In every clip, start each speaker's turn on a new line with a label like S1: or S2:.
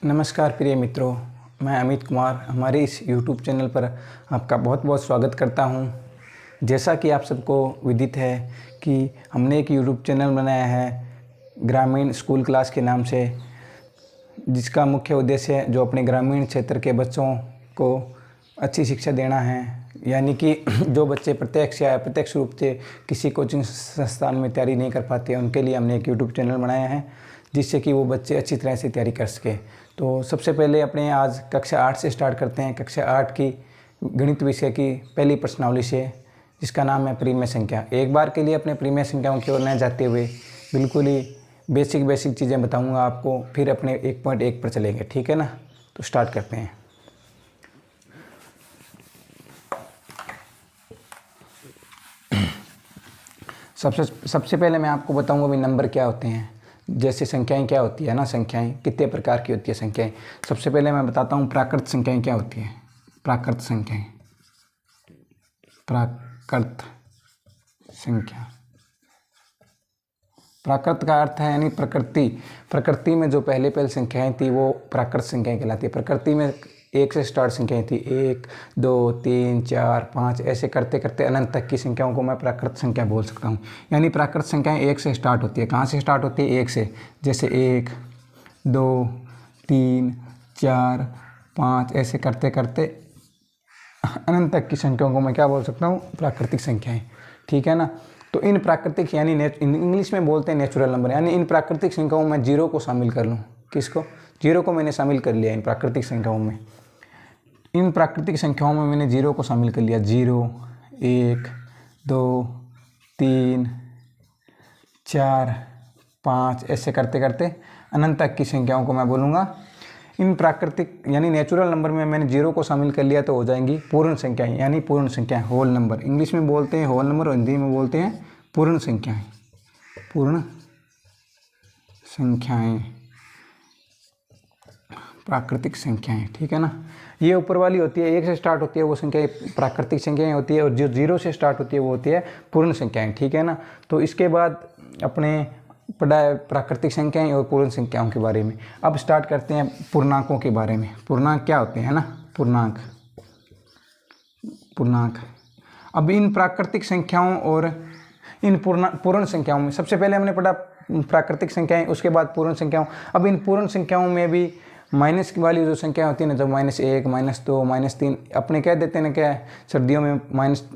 S1: नमस्कार प्रिय मित्रों, मैं अमित कुमार हमारे इस YouTube चैनल पर आपका बहुत बहुत स्वागत करता हूं। जैसा कि आप सबको विदित है कि हमने एक YouTube चैनल बनाया है ग्रामीण स्कूल क्लास के नाम से, जिसका मुख्य उद्देश्य जो अपने ग्रामीण क्षेत्र के बच्चों को अच्छी शिक्षा देना है। यानी कि जो बच्चे प्रत्यक्ष या अप्रत्यक्ष रूप से किसी कोचिंग संस्थान में तैयारी नहीं कर पाते, उनके लिए हमने एक YouTube चैनल बनाया है जिससे कि वो बच्चे अच्छी तरह से तैयारी कर सके। तो सबसे पहले अपने आज कक्षा 8 से स्टार्ट करते हैं। कक्षा 8 की गणित विषय की पहली प्रश्नावली से, जिसका नाम है परिमेय संख्या। एक बार के लिए अपने परिमेय संख्याओं की ओर न जाते हुए बिल्कुल ही बेसिक चीज़ें बताऊंगा आपको, फिर अपने 1.1 पर चलेंगे, ठीक है ना। तो स्टार्ट करते हैं। सबसे पहले मैं आपको बताऊंगा भी नंबर क्या होते हैं, जैसे संख्याएं क्या होती है ना, संख्याएं कितने प्रकार की होती है संख्याएं। सबसे पहले मैं बताता हूँ प्राकृत संख्याएं क्या होती है। प्राकृत संख्या, प्राकृत का अर्थ है यानी प्रकृति में जो पहले संख्याएं थी वो प्राकृत संख्याएं कहलाती है। प्रकृति में 1 से स्टार्ट संख्याएं थी, 1 2 3 4 5 ऐसे करते करते अनंत तक की संख्याओं को मैं प्राकृत संख्या बोल सकता हूँ। यानी प्राकृत संख्याएं 1 से स्टार्ट होती है। कहाँ से स्टार्ट होती है? 1 से। जैसे 1 2 3 4 5 ऐसे करते करते अनंत तक की संख्याओं को मैं क्या बोल सकता हूँ? प्राकृतिक संख्याएं, ठीक है ना। तो इन प्राकृतिक यानी इंग्लिश में बोलते हैं नेचुरल नंबर, यानी इन प्राकृतिक संख्याओं में जीरो को शामिल कर लूँ। किसको? जीरो को मैंने शामिल कर लिया इन प्राकृतिक संख्याओं में। इन प्राकृतिक संख्याओं में मैंने जीरो को शामिल कर लिया। 0 1 2 3 4 5 ऐसे करते करते अनंत तक की संख्याओं को मैं बोलूँगा इन प्राकृतिक यानी नेचुरल नंबर में मैंने जीरो को शामिल कर लिया तो हो जाएंगी पूर्ण संख्याएं, यानी पूर्ण संख्याएं, होल नंबर। इंग्लिश में बोलते हैं होल नंबर और हिंदी में बोलते हैं पूर्ण संख्याएं। पूर्ण संख्याएं, प्राकृतिक संख्याएं, ठीक है ना। ये ऊपर वाली होती है, 1 से स्टार्ट होती है वो संख्या प्राकृतिक संख्याएं होती है, और जो 0 से स्टार्ट होती है वो होती है पूर्ण संख्याएं, ठीक है ना। तो इसके बाद अपने पढ़ा है प्राकृतिक संख्याएं और पूर्ण संख्याओं के बारे में। अब स्टार्ट करते हैं पूर्णांकों के बारे में। पूर्णांक क्या होते हैं ना, पूर्णांक। अब इन प्राकृतिक संख्याओं और इन पूर्ण संख्याओं में सबसे पहले हमने पढ़ा प्राकृतिक संख्याएं, उसके बाद पूर्ण संख्याओं। अब इन पूर्ण संख्याओं में भी माइनस वाली जो संख्या होती है ना, जब -1 -2 -3 अपने कह देते हैं ना, क्या सर्दियों में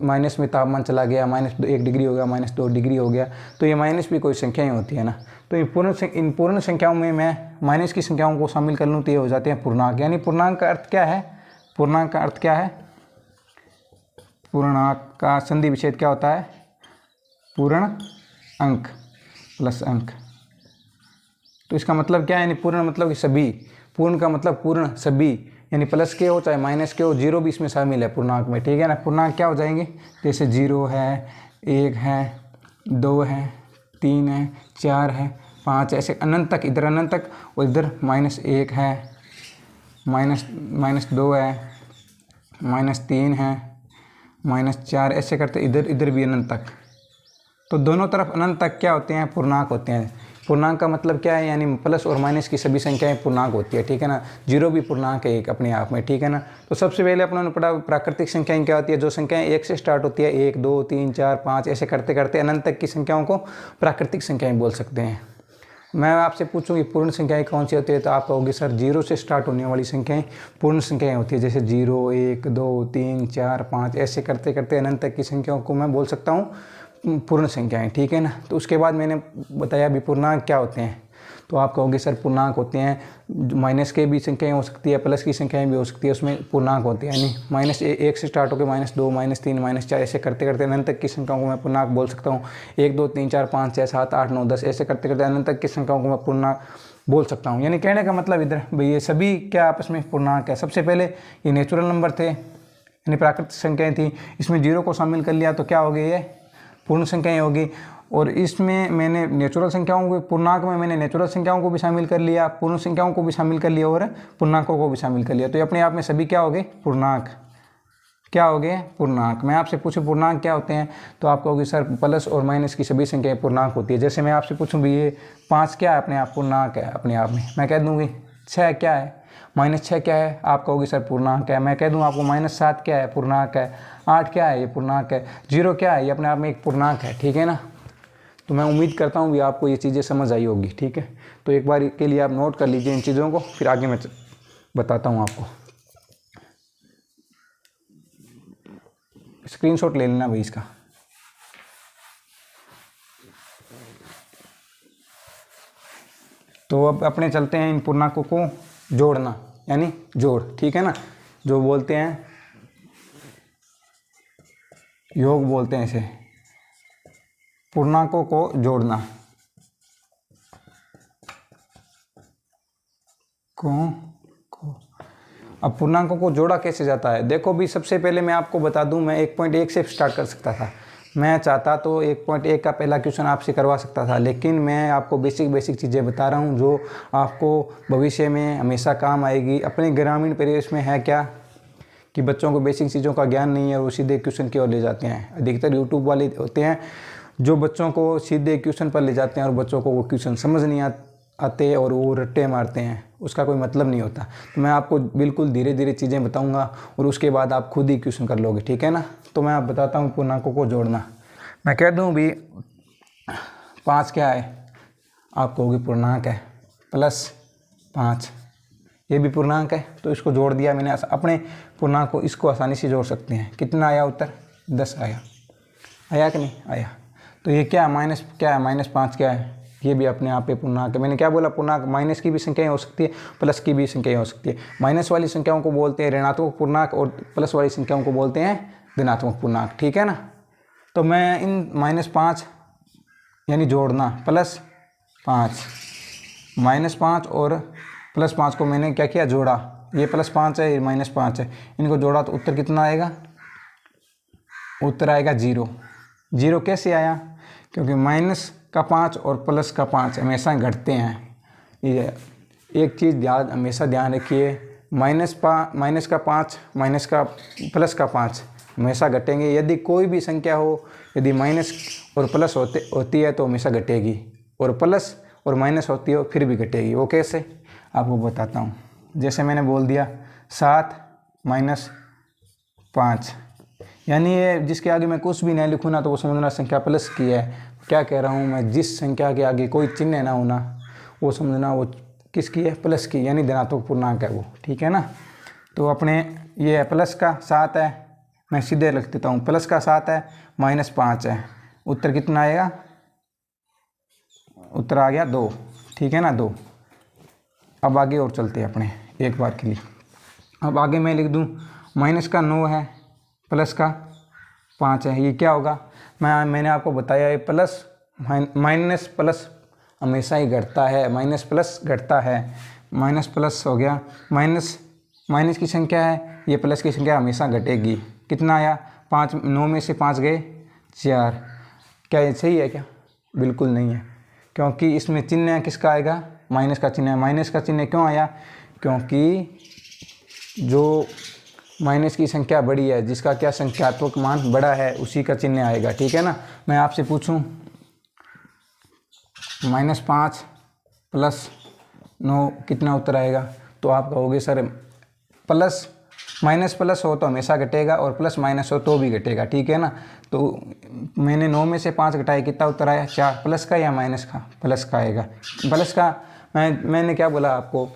S1: माइनस में तापमान चला गया, -1 डिग्री हो गया, -2 डिग्री हो गया, तो ये माइनस भी कोई संख्याएं होती है ना। तो इन पूर्ण संख्याओं में मैं माइनस की संख्याओं को शामिल कर लूँ तो ये हो जाते हैं पूर्णांक। यानी पूर्णांक का अर्थ क्या है? पूर्णांक का अर्थ क्या है? पूर्णांक का संधि विच्छेद क्या होता है? पूर्ण अंक प्लस अंक। तो इसका मतलब क्या है? यानी पूर्ण मतलब कि सभी, पूर्ण का मतलब पूर्ण सभी, यानी प्लस के हो चाहे माइनस के हो, जीरो भी इसमें शामिल है पूर्णांक में, ठीक है ना। पूर्णांक क्या हो जाएंगे? जैसे 0 है, 1 है, 2 है, 3 है, 4 है, 5 ऐसे अनंत तक, इधर अनंत तक, और इधर -1 है, -2 है, -3 है, -4 ऐसे करते इधर भी अनंत तक। तो दोनों तरफ अनंत तक क्या होते हैं? पूर्णांक होते हैं। पूर्णांक का मतलब क्या है? यानी प्लस और माइनस की सभी संख्याएं पूर्णांक होती है, ठीक है ना। जीरो भी पूर्णांक है एक अपने आप में, ठीक है ना। तो सबसे पहले अपनों ने पढ़ा प्राकृतिक संख्याएं क्या होती है। जो संख्याएं 1 से स्टार्ट होती है, 1 2 3 4 5 ऐसे करते करते अनंत तक की संख्याओं को प्राकृतिक संख्याएं बोल सकते हैं। मैं आपसे पूछूंगी पूर्ण संख्याएं कौन सी होती है, तो आप कहोगे सर 0 से स्टार्ट होने वाली संख्याएं पूर्ण संख्याएं होती है। जैसे 0 1 2 3 4 5 ऐसे करते करते अनंत तक की संख्याओं को मैं बोल सकता हूँ पूर्ण संख्याएं, ठीक है ना। तो उसके बाद मैंने बताया भी पूर्णांक क्या होते हैं। तो आप कहोगे सर पूर्णांक होते हैं माइनस के भी संख्याएं हो सकती है, प्लस की संख्याएं भी हो सकती है, उसमें पूर्णांक होते हैं। यानी -1 से स्टार्ट होकर -2 -3 -4 ऐसे करते करते अनंत तक की संख्याओं को मैं पूर्णांक बोल सकता हूँ। 1 2 3 4 5 6 7 8 9 10 ऐसे करते करते अनंत तक की संख्याओं को मैं पूर्णांक बोल सकता हूँ। यानी कहने का मतलब इधर भाई ये सभी क्या आपस में पूर्णांक है। सबसे पहले ये नेचुरल नंबर थे, यानी प्राकृतिक संख्याएँ थी, इसमें 0 को शामिल कर लिया तो क्या हो गई? ये पूर्ण संख्याएं होगी। और इसमें मैंने नेचुरल संख्याओं को, पूर्णांक में मैंने नेचुरल संख्याओं को भी शामिल कर लिया, पूर्ण संख्याओं को भी शामिल कर लिया और पूर्णांकों को भी शामिल कर लिया। तो ये अपने आप में सभी क्या हो गए? पूर्णांक। क्या हो गए? पूर्णांक। मैं आपसे पूछूं पूर्णांक क्या होते हैं, तो आप कहोगे सर प्लस और माइनस की सभी संख्याएं पूर्णांक होती है। जैसे मैं आपसे पूछूं भी ये 5 क्या है? अपने आप पूर्णांक है अपने आप में, मैं कह दूँगी 6 क्या है, -6 क्या है, आप कहोगे सर पूर्णांक है। मैं कह दूं आपको -7 क्या है, पूर्णांक है। 8 क्या है, ये पूर्णांक है। 0 क्या है, ये अपने आप में एक पूर्णांक है, ठीक है ना। तो मैं उम्मीद करता हूँ भी आपको ये चीज़ें समझ आई होगी, ठीक है। तो एक बार के लिए आप नोट कर लीजिए इन चीज़ों को, फिर आगे मैं बताता हूँ आपको। स्क्रीनशॉट ले लेना भाई इसका। तो अब अपने चलते हैं इन पूर्णांकों को जोड़ना, यानी जोड़, ठीक है ना, जो बोलते हैं योग बोलते हैं इसे, पूर्णांकों को जोड़ना को। अब पूर्णांकों को जोड़ा कैसे जाता है, देखो भी, सबसे पहले मैं आपको बता दूं, मैं 1.1 से स्टार्ट कर सकता था। मैं चाहता तो 1.1 का पहला क्वेश्चन आपसे करवा सकता था, लेकिन मैं आपको बेसिक चीज़ें बता रहा हूं जो आपको भविष्य में हमेशा काम आएगी। अपने ग्रामीण परिवेश में है क्या कि बच्चों को बेसिक चीज़ों का ज्ञान नहीं है और वो सीधे क्वेश्चन की ओर ले जाते हैं। अधिकतर यूट्यूब वाले होते हैं जो बच्चों को सीधे क्वेश्चन पर ले जाते हैं और बच्चों को वो क्वेश्चन समझ नहीं आते और वो रट्टे मारते हैं, उसका कोई मतलब नहीं होता। तो मैं आपको बिल्कुल धीरे धीरे चीज़ें बताऊंगा और उसके बाद आप खुद ही क्वेश्चन कर लोगे, ठीक है ना। तो मैं आप बताता हूँ पूर्णांकों को जोड़ना। मैं कह दूँ भी 5 क्या है, आप कहोगे पूर्णांक है, +5 ये भी पूर्णांक है, तो इसको जोड़ दिया मैंने। अपने पूर्णांक को इसको आसानी से जोड़ सकते हैं। कितना आया उत्तर, 10 आया, आया कि नहीं आया। तो ये क्या माइनस क्या है, -5 क्या है, ये भी अपने आप पे पूर्णांक है। मैंने क्या बोला, पूर्णांक माइनस की भी संख्याएं हो सकती है, प्लस की भी संख्याएं हो सकती है। माइनस वाली संख्याओं को बोलते हैं ऋणात्मक पूर्णांक और प्लस वाली संख्याओं को बोलते हैं धनात्मक पूर्णांक, ठीक है ना। तो मैं इन -5 यानी जोड़ना, +5 -5 और +5 को मैंने क्या किया, जोड़ा। ये +5 है, ये -5 है, इनको जोड़ा तो उत्तर कितना आएगा, उत्तर आएगा 0। 0 कैसे आया, क्योंकि -5 और +5 हमेशा घटते हैं। ये एक चीज़ हमेशा ध्यान रखिए, -5 +5 हमेशा घटेंगे। यदि कोई भी संख्या हो, यदि माइनस और प्लस होती है तो हमेशा घटेगी, और प्लस और माइनस होती है फिर भी घटेगी। वो कैसे, आपको बताता हूँ। जैसे मैंने बोल दिया 7 - 5, यानी ये जिसके आगे मैं कुछ भी नहीं लिखूँ ना तो वो समझना संख्या प्लस की है। क्या कह रहा हूँ मैं, जिस संख्या के आगे कोई चिन्ह ना होना वो समझना वो किसकी है, प्लस की, यानी धनात्मक पूर्णांक है वो, ठीक है ना। तो अपने ये है प्लस का 7 है, मैं सीधे लिख देता हूँ, प्लस का 7 है, -5 है, उत्तर कितना आएगा, उत्तर आ गया 2, ठीक है ना, 2। अब आगे और चलते हैं अपने एक बार के लिए। अब आगे मैं लिख दूँ -9 है, प्लस का 5 है, ये क्या होगा, मैंने आपको बताया है प्लस माइनस प्लस हमेशा ही घटता है, माइनस प्लस घटता है, माइनस प्लस हो गया, माइनस की संख्या है, ये प्लस की संख्या हमेशा घटेगी। कितना आया, 5, 9 में से 5 गए 4। क्या ये सही है क्या, बिल्कुल नहीं है, क्योंकि इसमें चिन्ह किसका आएगा, माइनस का चिन्ह है। माइनस का चिन्ह क्यों आया, क्योंकि जो माइनस की संख्या बड़ी है, जिसका क्या संख्यात्मक मान बड़ा है, उसी का चिन्ह आएगा, ठीक है ना। मैं आपसे पूछूं -5 + 9 कितना उत्तर आएगा, तो आप कहोगे सर प्लस माइनस प्लस हो तो हमेशा घटेगा और प्लस माइनस हो तो भी घटेगा, ठीक है ना। तो मैंने 9 में से 5 घटाए, कितना उत्तर आया, 4। प्लस का या माइनस का, प्लस का आएगा, प्लस का। मैंने क्या बोला आपको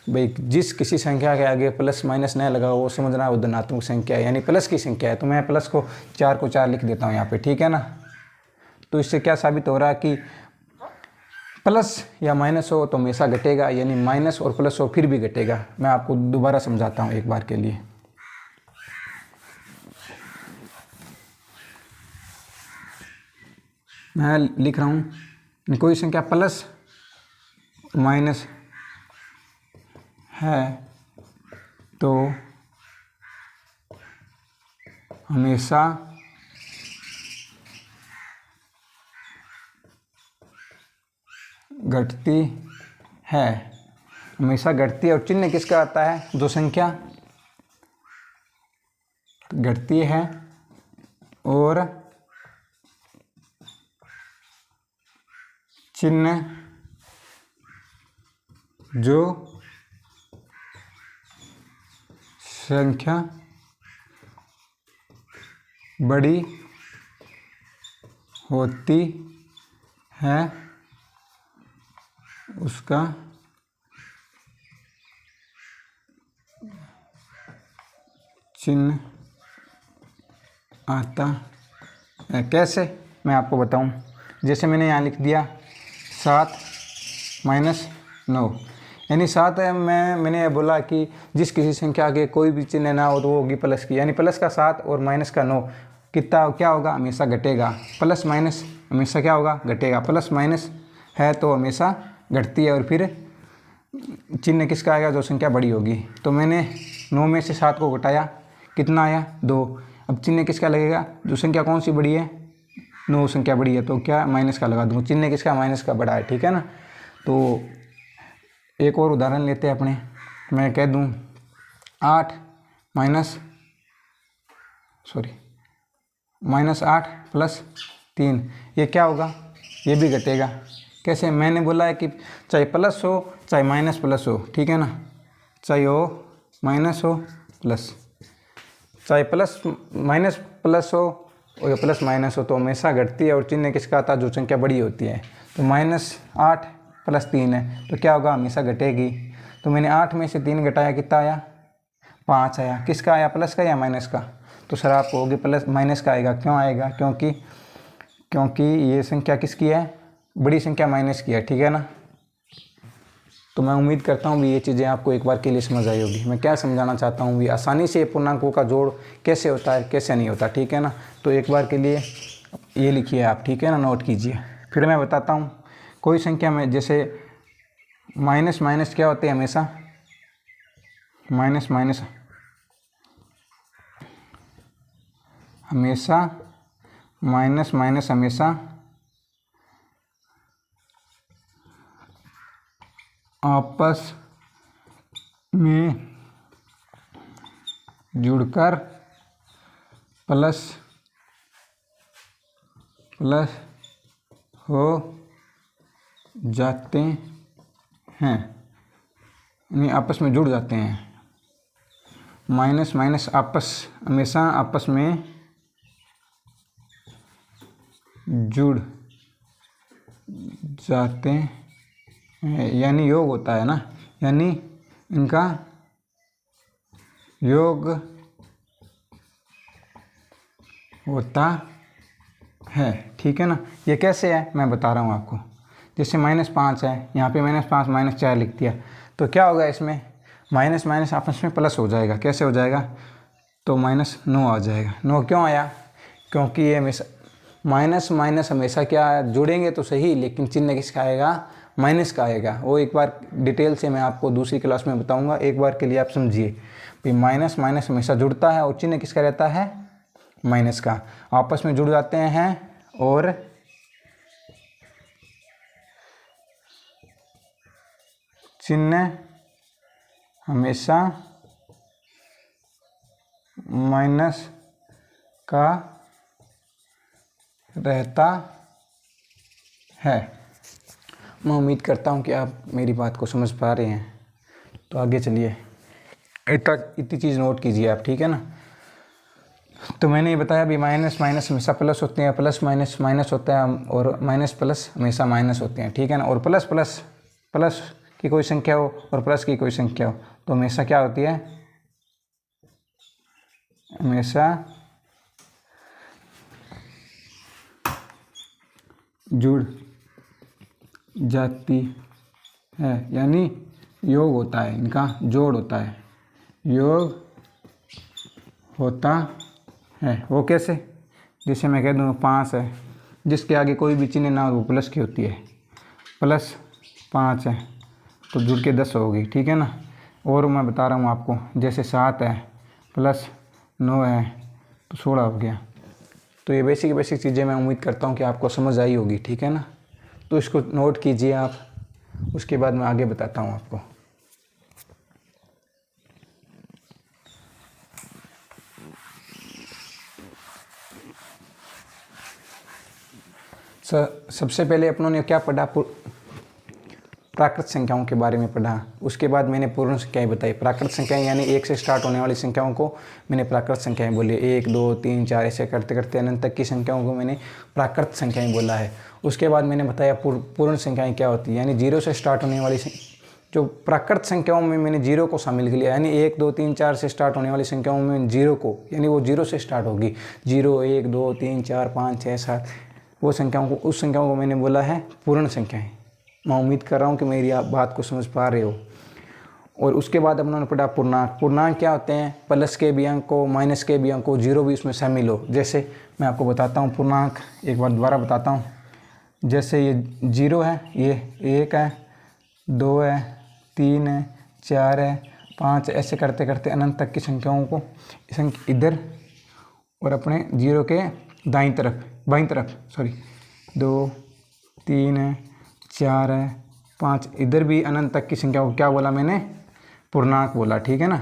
S1: भाई, जिस किसी संख्या के आगे प्लस माइनस नहीं लगा वो समझना वो धनात्मक संख्या है, यानी प्लस की संख्या है। तो मैं प्लस को 4 को 4 लिख देता हूँ यहाँ पे, ठीक है ना। तो इससे क्या साबित हो रहा है कि प्लस या माइनस हो तो हमेशा घटेगा, यानी माइनस और प्लस हो फिर भी घटेगा। मैं आपको दोबारा समझाता हूँ एक बार के लिए। मैं लिख रहा हूँ, कोई संख्या प्लस माइनस है तो हमेशा घटती है, हमेशा घटती है। और चिन्ह किसका आता है, जो संख्या घटती है और चिन्ह जो संख्या बड़ी होती है उसका चिन्ह आता है। कैसे, मैं आपको बताऊं। जैसे मैंने यहाँ लिख दिया 7 माइनस 9, यानी 7 है। मैंने बोला कि जिस किसी संख्या के कोई भी चिन्ह ना हो तो वो होगी प्लस की, यानी प्लस का 7 और माइनस का 9 कितना क्या होगा, हमेशा घटेगा। प्लस माइनस हमेशा क्या होगा, घटेगा। प्लस माइनस है तो हमेशा घटती है। और फिर चिन्ह किसका आएगा, जो संख्या बड़ी होगी। तो मैंने 9 में से 7 को घटाया, कितना आया 2। अब चिन्ह किसका लगेगा, जो संख्या कौन सी बड़ी है, 9 संख्या बड़ी है, तो क्या माइनस का लगा दूँ। चिन्ह किसका, माइनस का बड़ा है, ठीक है ना। तो एक और उदाहरण लेते हैं अपने। मैं कह दूँ 8 माइनस 8 प्लस 3, ये क्या होगा, ये भी घटेगा। कैसे, मैंने बोला है कि चाहे प्लस हो चाहे माइनस प्लस हो, ठीक है ना, चाहे हो माइनस हो प्लस, चाहे प्लस माइनस प्लस हो और प्लस माइनस हो, तो हमेशा घटती है। और चिन्ह किसका आता है, जो संख्या बड़ी होती है। तो -8 + 3 है, तो क्या होगा, हमेशा घटेगी। तो मैंने 8 में से 3 घटाया, कितना आया, 5 आया। किसका आया, प्लस का या माइनस का। तो सर आप कहोगे प्लस माइनस का आएगा, क्यों आएगा, क्योंकि ये संख्या किसकी है, बड़ी संख्या माइनस की है, ठीक है ना। तो मैं उम्मीद करता हूँ भी ये चीज़ें आपको एक बार के लिए समझ आई होगी। मैं क्या समझाना चाहता हूँ भी, आसानी से पूर्णांकों का जोड़ कैसे होता है, कैसे नहीं होता, ठीक है ना। तो एक बार के लिए ये लिखिए आप, ठीक है ना, नोट कीजिए। फिर मैं बताता हूँ कोई संख्या में, जैसे माइनस माइनस क्या होते हैं, हमेशा माइनस माइनस हमेशा माइनस माइनस हमेशा आपस में जुड़कर प्लस प्लस हो जाते हैं, यानी आपस में जुड़ जाते हैं। माइनस माइनस हमेशा आपस में जुड़ जाते हैं, यानी योग होता है ना, यानी इनका योग होता है, ठीक है ना। ये कैसे है, मैं बता रहा हूँ आपको। जैसे -5 है, यहाँ पे -5 -4 लिख दिया, तो क्या होगा, इसमें माइनस माइनस आपस में प्लस हो जाएगा। कैसे हो जाएगा, तो -9 आ जाएगा। 9 क्यों आया, क्योंकि ये हमेशा माइनस माइनस हमेशा क्या जुड़ेंगे तो सही, लेकिन चिन्ह किसका आएगा, माइनस का आएगा। वो एक बार डिटेल से मैं आपको दूसरी क्लास में बताऊंगा, एक बार के लिए आप समझिए भाई। माइनस माइनस हमेशा जुड़ता है और चिन्ह किसका रहता है, माइनस का। आपस में जुड़ जाते हैं और चिन्ह हमेशा माइनस का रहता है। मैं उम्मीद करता हूँ कि आप मेरी बात को समझ पा रहे हैं। तो आगे चलिए, इतनी चीज़ नोट कीजिए आप, ठीक है ना। तो मैंने ये बताया भी माइनस माइनस हमेशा प्लस होते हैं, प्लस माइनस माइनस होता है, और माइनस प्लस हमेशा माइनस होते हैं, ठीक है ना। और प्लस प्लस प्लस की कोई संख्या हो और प्लस की कोई संख्या हो तो हमेशा क्या होती है, हमेशा जुड़ जाती है, यानी योग होता है, इनका जोड़ होता है, योग होता है। वो कैसे, जैसे मैं कह दूँ 5 है, जिसके आगे कोई भी चिन्ह ना हो वो प्लस की होती है। +5 है तो जुड़ के 10 होगी, ठीक है ना। और मैं बता रहा हूँ आपको, जैसे 7 है +9 है तो 16 हो गया। तो ये बेसिक चीज़ें मैं उम्मीद करता हूँ कि आपको समझ आई होगी, ठीक है ना। तो इसको नोट कीजिए आप, उसके बाद मैं आगे बताता हूँ आपको। सबसे पहले अपनों ने क्या पढ़ा, प्राकृत संख्याओं के बारे में पढ़ा। उसके बाद मैंने पूर्ण संख्याएं बताई। प्राकृत संख्याएं यानी 1 से स्टार्ट होने वाली संख्याओं को मैंने प्राकृत संख्याएं बोली। 1 2 3 4 ऐसे करते करते अनंत तक की संख्याओं को मैंने प्राकृत संख्याएं बोला है। उसके बाद मैंने बताया पूर्ण संख्याएं क्या होती है, यानी 0 से स्टार्ट होने वाली जो प्राकृत संख्याओं में मैंने 0 को शामिल किया, यानी 1 2 3 4 से स्टार्ट होने वाली संख्याओं में 0 को, यानी वो 0 से स्टार्ट होगी। 0 1 2 3 4 5 6 7 वो संख्याओं को, उस संख्याओं को मैंने बोला है पूर्ण संख्याएं। मैं उम्मीद कर रहा हूँ कि मेरी आप बात को समझ पा रहे हो। और उसके बाद अपनों ने पढ़ा पूर्णांक। पूर्णांक क्या होते हैं? प्लस के भी अंक हो, माइनस के भी अंक हो, 0 भी उसमें शामिल हो। जैसे मैं आपको बताता हूँ पूर्णांक, एक बार दोबारा बताता हूँ। जैसे ये 0 है, ये 1 है, 2 है, 3 है, 4 है, 5, ऐसे करते करते अनंत तक की संख्याओं को इधर और अपने 0 के बाईं तरफ 2 3 है, 4 है, 5, इधर भी अनंत तक की संख्या को क्या बोला मैंने? पूर्णांक बोला। ठीक है ना।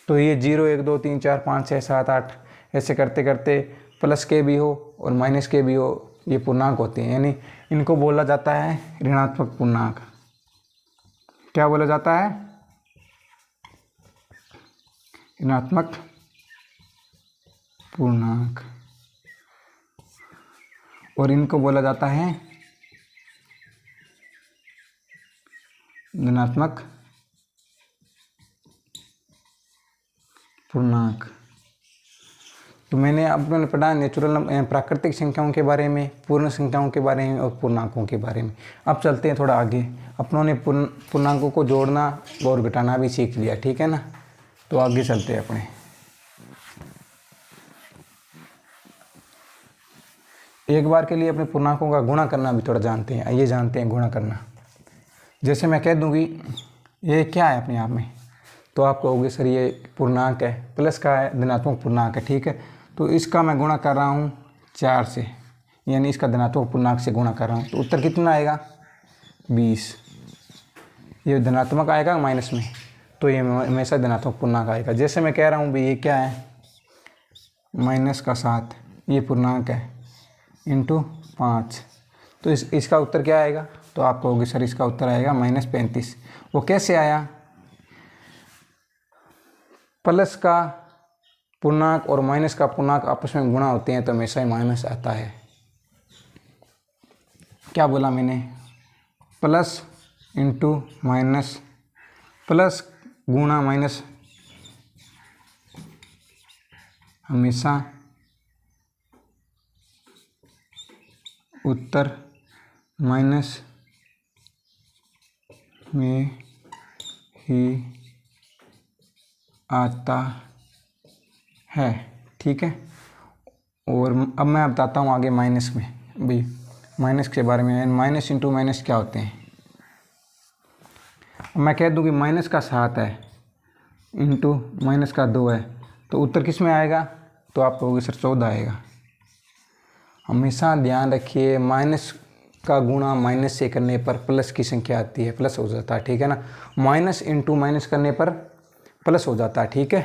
S1: तो ये 0 1 2 3 4 5 6 7 8 ऐसे करते करते प्लस के भी हो और माइनस के भी हो, ये पूर्णांक होते हैं। यानी इनको बोला जाता है ऋणात्मक पूर्णांक। क्या बोला जाता है? ऋणात्मक पूर्णांक। और इनको बोला जाता है धनात्मक पूर्णांक। तो मैंने अपने पढ़ा नेचुरल प्राकृतिक संख्याओं के बारे में, पूर्ण संख्याओं के बारे में और पूर्णांकों के बारे में। अब चलते हैं थोड़ा आगे। अपनों ने पूर्णांकों को जोड़ना और घटाना भी सीख लिया। ठीक है ना। तो आगे चलते हैं अपने। एक बार के लिए अपने पूर्णांकों का गुणा करना भी थोड़ा जानते हैं। आइए जानते हैं गुणा करना। जैसे मैं कह दूंगी ये क्या है अपने आप में, तो आप कहोगे सर ये पूर्णांक है, प्लस का है, धनात्मक पूर्णांक है। ठीक है। तो इसका मैं गुणा कर रहा हूँ 4 से, यानी इसका धनात्मक पूर्णांक से गुणा कर रहा हूँ। तो उत्तर कितना आएगा? 20। ये धनात्मक आएगा माइनस में, तो ये हमेशा धनात्मक पूर्णांक आएगा। जैसे मैं कह रहा हूँ भाई ये क्या है? -7, ये पूर्णांक है, इंटू 5। तो इसका उत्तर क्या आएगा? तो आप कहोगे सर इसका उत्तर आएगा -35। वो कैसे आया? प्लस का पूर्णांक और माइनस का पूर्णांक आपस में गुणा होते हैं तो हमेशा ही माइनस आता है। क्या बोला मैंने? प्लस इंटू माइनस, प्लस गुणा माइनस हमेशा उत्तर माइनस में ही आता है। ठीक है। और अब मैं बताता हूँ आगे माइनस में भाई, माइनस के बारे में। माइनस इंटू माइनस क्या होते हैं? मैं कह दूँ कि -7 है इंटू -2 है, तो उत्तर किस में आएगा? तो आप कहोगे सर 14 आएगा। हमेशा ध्यान रखिए माइनस का गुणा माइनस से करने पर प्लस की संख्या आती है, प्लस हो जाता है। ठीक है ना। माइनस इंटू माइनस करने पर प्लस हो जाता है। ठीक है।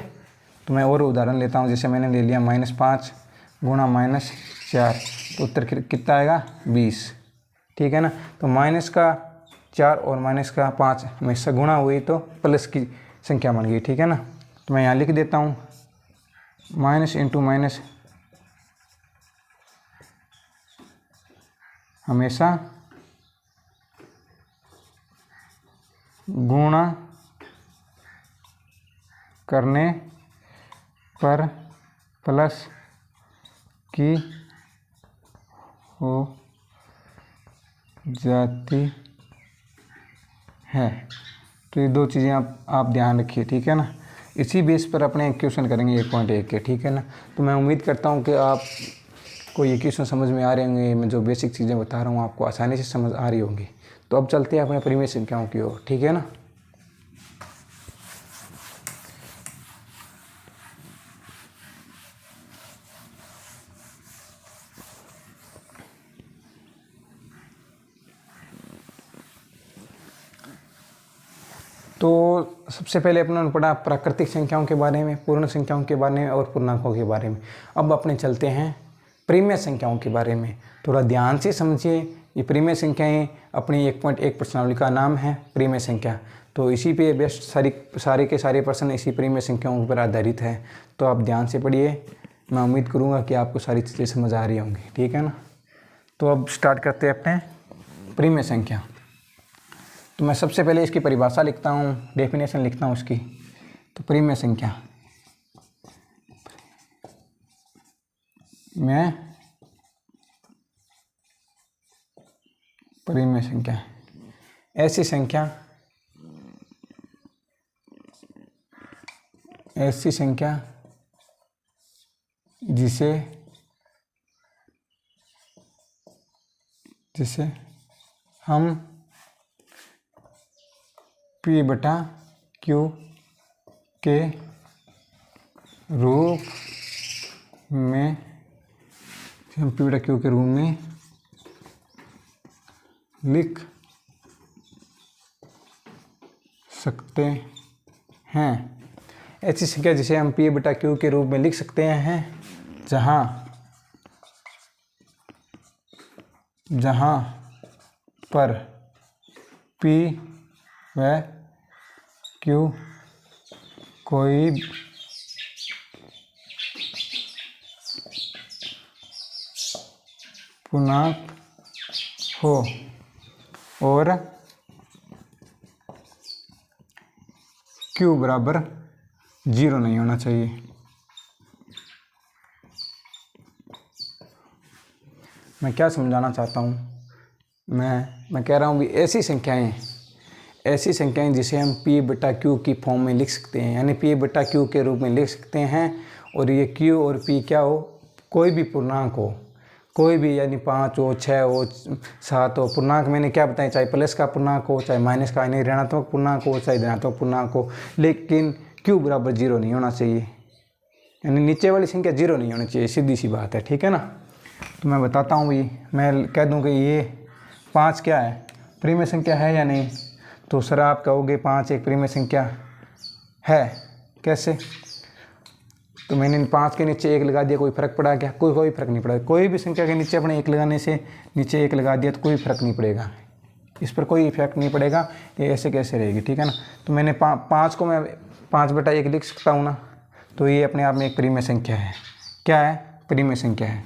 S1: तो मैं और उदाहरण लेता हूँ। जैसे मैंने ले लिया -5 गुणा -4, तो उत्तर कितना आएगा? 20। ठीक है ना। तो माइनस का 4 और माइनस का 5 हमेशा गुणा हुई तो प्लस की संख्या बन गई। ठीक है ना। तो मैं यहाँ लिख देता हूँ माइनस इंटू माइनस हमेशा गुणा करने पर प्लस की हो जाती है। तो ये 2 चीज़ें आप ध्यान रखिए। ठीक है ना। इसी बेस पर अपने क्वेश्चन करेंगे 1.1 के। ठीक है ना। तो मैं उम्मीद करता हूँ कि आप को ये क्वेश्चन समझ में आ रहे होंगे। मैं जो बेसिक चीज़ें बता रहा हूँ आपको आसानी से समझ आ रही होंगी। तो अब चलते हैं अपने परिमेय संख्याओं की ओर। ठीक है ना। तो सबसे पहले अपने पढ़ा प्राकृतिक संख्याओं के बारे में, पूर्ण संख्याओं के बारे में और पूर्णांकों के बारे में। अब अपने चलते हैं परिमेय संख्याओं के बारे में। थोड़ा ध्यान से समझिए। ये परिमेय संख्याएं अपनी 1.1 प्रश्नावली का नाम है परिमेय संख्या। तो इसी पे बेस्ट सारे के सारे प्रश्न इसी परिमेय संख्याओं पर आधारित है। तो आप ध्यान से पढ़िए। मैं उम्मीद करूँगा कि आपको सारी चीज़ें समझ आ रही होंगी, ठीक है ना। तो अब स्टार्ट करते हैं अपने परिमेय संख्या। तो मैं सबसे पहले इसकी परिभाषा लिखता हूँ, डेफिनेशन लिखता हूँ इसकी। तो परिमेय संख्या में परिमेय संख्या ऐसी संख्या जिसे हम P/Q के रूप में लिख सकते हैं। ऐसी संख्या जिसे हम P/Q के रूप में लिख सकते हैं जहाँ पर P व Q कोई पूर्णांक हो और Q बराबर 0 नहीं होना चाहिए। मैं क्या समझाना चाहता हूँ, मैं कह रहा हूँ भी ऐसी संख्याएं जिसे हम P/Q की फॉर्म में लिख सकते हैं, यानी P/Q के रूप में लिख सकते हैं। और ये Q और P क्या हो, कोई भी पूर्णांक हो, कोई भी, यानी 5 हो, 6 हो, 7 हो। पूर्णांक मैंने क्या बताया, चाहे प्लस का पूर्णांक हो, चाहे माइनस का यानी ऋणात्मक पूर्णांक हो, चाहे धनात्मक पूर्णांक हो, लेकिन Q बराबर 0 नहीं होना चाहिए, यानी नीचे वाली संख्या 0 नहीं होनी चाहिए। सीधी सी बात है, ठीक है ना। तो मैं बताता हूँ भाई, मैं कह दूँ कि ये 5 क्या है, परिमेय संख्या है या नहीं। तो सर आप कहोगे 5 एक परिमेय संख्या है, कैसे। तो मैंने 5 के नीचे 1 लगा दिया, कोई फ़र्क पड़ा क्या, कोई फ़र्क नहीं पड़ा। कोई भी संख्या के नीचे अपने 1 लगाने से नीचे 1 लगा दिया तो कोई फ़र्क नहीं पड़ेगा, इस पर कोई इफेक्ट नहीं पड़ेगा। ये ऐसे कैसे रहेगी, ठीक है ना। तो मैंने 5 को मैं 5/1 लिख सकता हूँ ना। तो ये अपने आप में एक परिमेय संख्या है। क्या है, परिमेय संख्या है।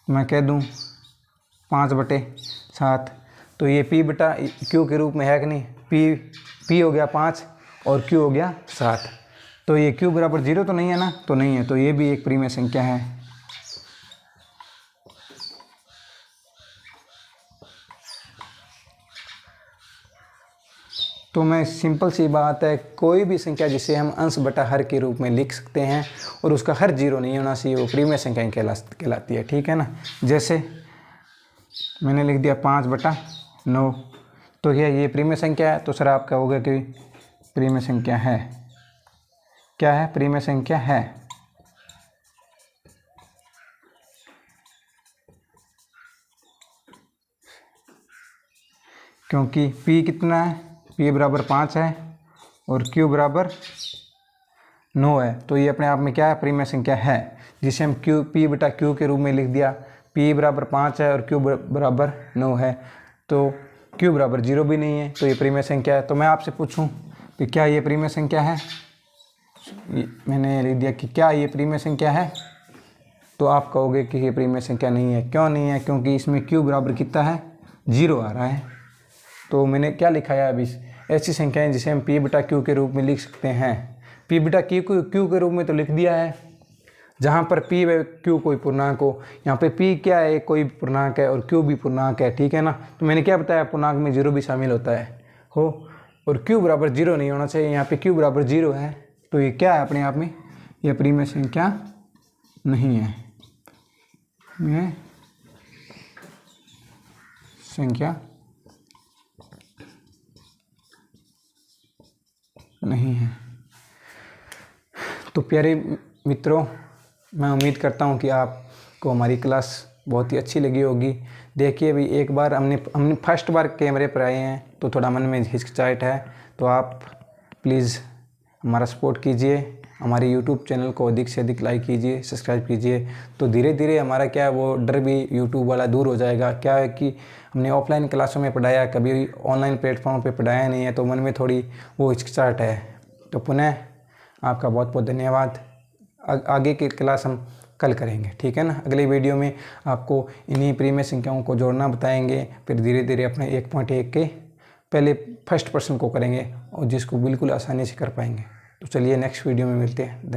S1: मैं कह दूँ 5/7, तो ये P/Q के रूप में है कि नहीं। P हो गया 5 और Q हो गया 7। तो ये Q बराबर 0 तो नहीं है ना, तो नहीं है। तो ये भी एक परिमेय संख्या है। तो मैं सिंपल सी बात है, कोई भी संख्या जिसे हम अंश बटा हर के रूप में लिख सकते हैं और उसका हर 0 नहीं होना चाहिए, वो परिमेय संख्या कहलाती है, ठीक है ना। जैसे मैंने लिख दिया 5/9, तो ये परिमेय संख्या है। तो सर आप कहोगे कि परिमेय संख्या है। क्या है, परिमेय संख्या है। क्योंकि P कितना है, P बराबर 5 है और Q बराबर 9 है। तो ये अपने आप में क्या है, परिमेय संख्या है, जिसे हम P/Q के रूप में लिख दिया। P बराबर 5 है और Q बराबर 9 है। तो Q बराबर 0 भी नहीं है, तो ये परिमेय संख्या है। तो मैं आपसे पूछूं कि क्या ये परिमेय संख्या है। मैंने लिख दिया कि क्या ये परिमेय संख्या है। तो आप कहोगे कि ये परिमेय संख्या नहीं है। क्यों नहीं है, क्योंकि इसमें Q बराबर कितना है, 0 आ रहा है। तो मैंने क्या लिखा है अभी, ऐसी संख्याएं जिसे हम P/Q के रूप में लिख सकते हैं। P/Q के रूप में तो लिख दिया है, जहाँ पर P व Q कोई पूर्णांक हो। यहाँ पे P क्या है, कोई पूर्णांक है और Q भी पूर्णांक है, ठीक है ना। तो मैंने क्या बताया, पूर्णांक में 0 भी शामिल होता है और Q बराबर 0 नहीं होना चाहिए। यहाँ पे Q बराबर 0 है, तो ये क्या है, अपने आप में यह परिमेय संख्या नहीं है, यह संख्या नहीं है। तो प्यारे मित्रों, मैं उम्मीद करता हूँ कि आपको हमारी क्लास बहुत ही अच्छी लगी होगी। देखिए भी एक बार हमने फर्स्ट बार कैमरे पर आए हैं तो थोड़ा मन में हिचकिचाहट है, तो आप प्लीज़ हमारा सपोर्ट कीजिए, हमारे यूट्यूब चैनल को अधिक से अधिक लाइक कीजिए, सब्सक्राइब कीजिए। तो धीरे धीरे हमारा क्या है वो डर भी यूट्यूब वाला दूर हो जाएगा। क्या है कि हमने ऑफलाइन क्लासों में पढ़ाया, कभी ऑनलाइन प्लेटफॉर्म पे पढ़ाया नहीं है, तो मन में थोड़ी वो हिचकिचाहट है। तो पुनः आपका बहुत बहुत धन्यवाद। आगे की क्लास हम कल करेंगे, ठीक है ना। अगले वीडियो में आपको इन्हीं परिमेय संख्याओं को जोड़ना बताएंगे, फिर धीरे धीरे अपने 1.1 के पहले फर्स्ट पर्सन को करेंगे और जिसको बिल्कुल आसानी से कर पाएंगे। तो चलिए नेक्स्ट वीडियो में मिलते हैं।